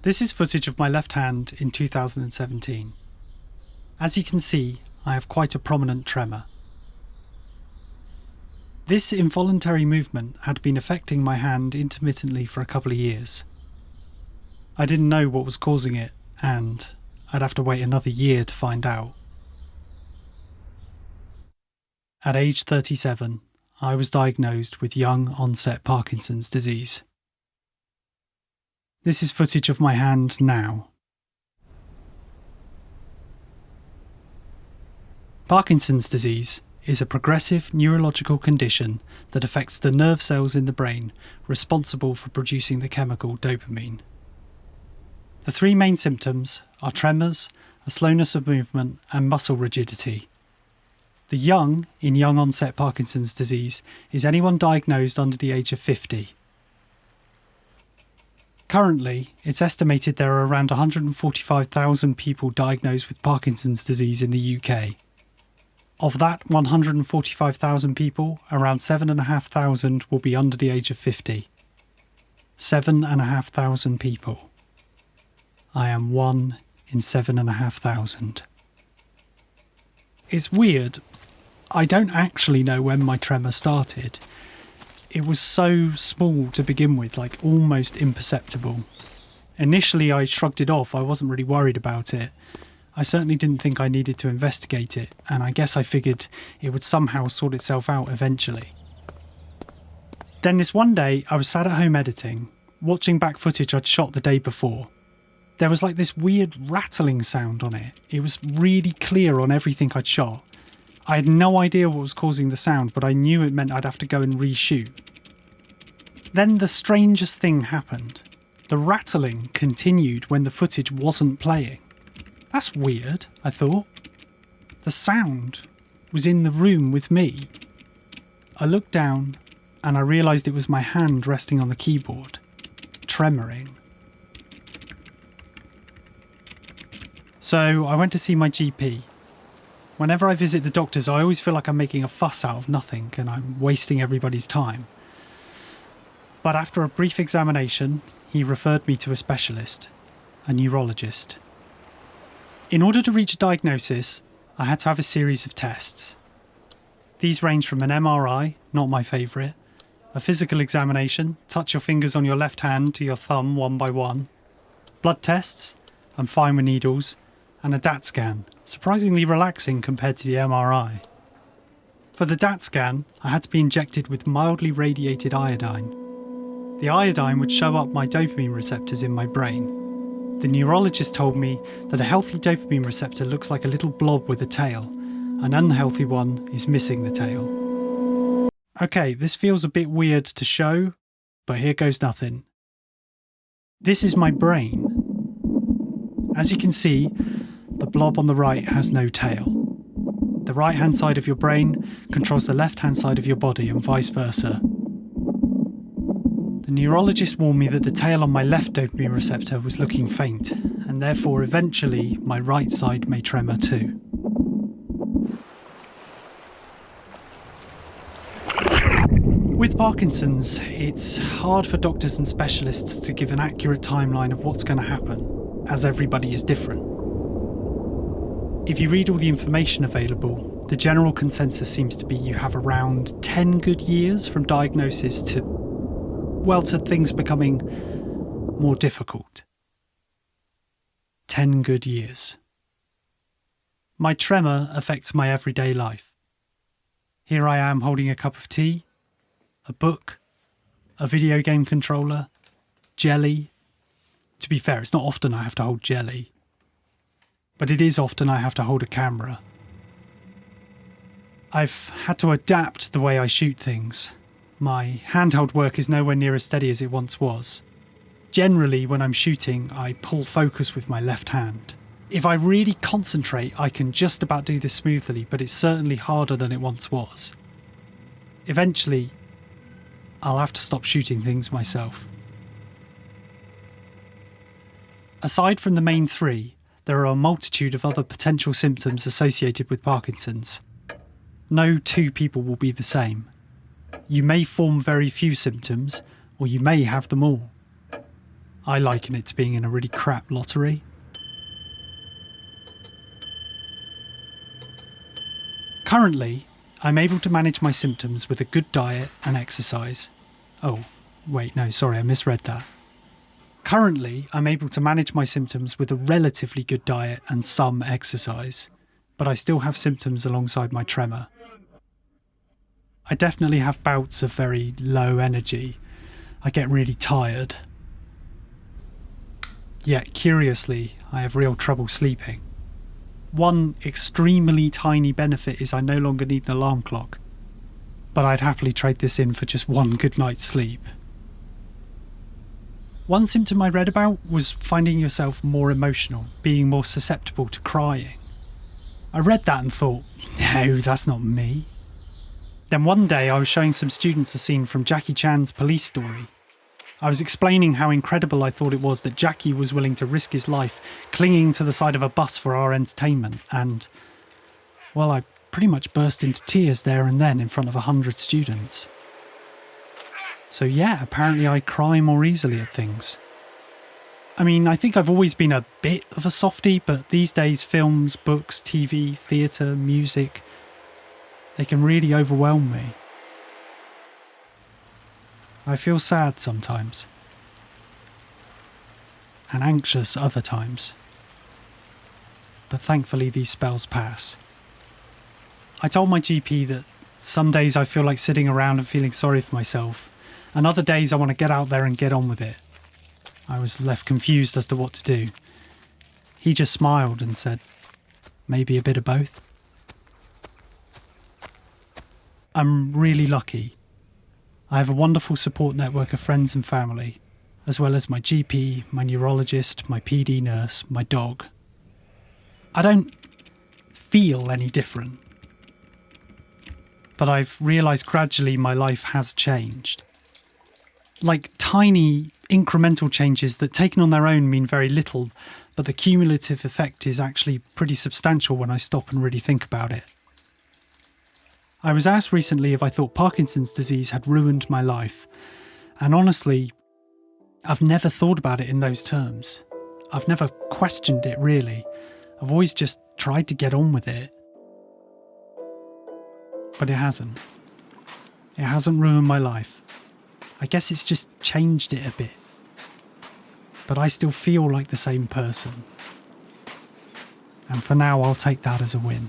This is footage of my left hand in 2017. As you can see, I have quite a prominent tremor. This involuntary movement had been affecting my hand intermittently for a couple of years. I didn't know what was causing it, and I'd have to wait another year to find out. At age 37, I was diagnosed with young onset Parkinson's disease. This is footage of my hand now. Parkinson's disease is a progressive neurological condition that affects the nerve cells in the brain responsible for producing the chemical dopamine. The three main symptoms are tremors, a slowness of movement, and muscle rigidity. The young in young onset Parkinson's disease is anyone diagnosed under the age of 50. Currently, it's estimated there are around 145,000 people diagnosed with Parkinson's disease in the UK. Of that 145,000 people, around 7,500 will be under the age of 50. 7,500 people. I am one in 7,500. It's weird. I don't actually know when my tremor started. It was so small to begin with, like almost imperceptible. Initially I shrugged it off, I wasn't really worried about it. I certainly didn't think I needed to investigate it, and I guess I figured it would somehow sort itself out eventually. Then this one day I was sat at home editing, watching back footage I'd shot the day before. There was like this weird rattling sound on it. It was really clear on everything I'd shot. I had no idea what was causing the sound, but I knew it meant I'd have to go and reshoot. Then the strangest thing happened. The rattling continued when the footage wasn't playing. That's weird, I thought. The sound was in the room with me. I looked down and I realised it was my hand resting on the keyboard, tremoring. So I went to see my GP. Whenever I visit the doctors, I always feel like I'm making a fuss out of nothing and I'm wasting everybody's time. But after a brief examination, he referred me to a specialist, a neurologist. In order to reach a diagnosis, I had to have a series of tests. These range from an MRI, not my favourite, a physical examination, touch your fingers on your left hand to your thumb one by one, blood tests, I'm fine with needles, and a DAT scan, surprisingly relaxing compared to the MRI. For the DAT scan, I had to be injected with mildly radiated iodine. The iodine would show up my dopamine receptors in my brain. The neurologist told me that a healthy dopamine receptor looks like a little blob with a tail. An unhealthy one is missing the tail. Okay, this feels a bit weird to show, but here goes nothing. This is my brain. As you can see, the blob on the right has no tail. The right-hand side of your brain controls the left-hand side of your body and vice versa. The neurologist warned me that the tail on my left dopamine receptor was looking faint, and therefore eventually my right side may tremor too. With Parkinson's, it's hard for doctors and specialists to give an accurate timeline of what's going to happen, as everybody is different. If you read all the information available, the general consensus seems to be you have around 10 good years from diagnosis to things becoming more difficult. 10 good years. My tremor affects my everyday life. Here I am holding a cup of tea, a book, a video game controller, jelly. To be fair, it's not often I have to hold jelly, but it is often I have to hold a camera. I've had to adapt the way I shoot things. My handheld work is nowhere near as steady as it once was. Generally, when I'm shooting, I pull focus with my left hand. If I really concentrate, I can just about do this smoothly, but it's certainly harder than it once was. Eventually, I'll have to stop shooting things myself. Aside from the main three, there are a multitude of other potential symptoms associated with Parkinson's. No two people will be the same. You may form very few symptoms, or you may have them all. I liken it to being in a really crap lottery. Currently, I'm able to manage my symptoms with a good diet and exercise. Oh, wait, no, sorry, I misread that. Currently, I'm able to manage my symptoms with a relatively good diet and some exercise, but I still have symptoms alongside my tremor. I definitely have bouts of very low energy. I get really tired. Yet, curiously, I have real trouble sleeping. One extremely tiny benefit is I no longer need an alarm clock, but I'd happily trade this in for just one good night's sleep. One symptom I read about was finding yourself more emotional, being more susceptible to crying. I read that and thought, no, that's not me. Then one day I was showing some students a scene from Jackie Chan's Police Story. I was explaining how incredible I thought it was that Jackie was willing to risk his life clinging to the side of a bus for our entertainment, and, well, I pretty much burst into tears there and then in front of 100 students. So yeah, apparently I cry more easily at things. I mean, I think I've always been a bit of a softie, but these days films, books, TV, theatre, music, they can really overwhelm me. I feel sad sometimes, and anxious other times, but thankfully these spells pass. I told my GP that some days I feel like sitting around and feeling sorry for myself, and other days I want to get out there and get on with it. I was left confused as to what to do. He just smiled and said, maybe a bit of both. I'm really lucky. I have a wonderful support network of friends and family, as well as my GP, my neurologist, my PD nurse, my dog. I don't feel any different, but I've realised gradually my life has changed. Like tiny, incremental changes that taken on their own mean very little, but the cumulative effect is actually pretty substantial when I stop and really think about it. I was asked recently if I thought Parkinson's disease had ruined my life, and honestly, I've never thought about it in those terms. I've never questioned it really. I've always just tried to get on with it. But it hasn't. It hasn't ruined my life. I guess it's just changed it a bit. But I still feel like the same person. And for now, I'll take that as a win.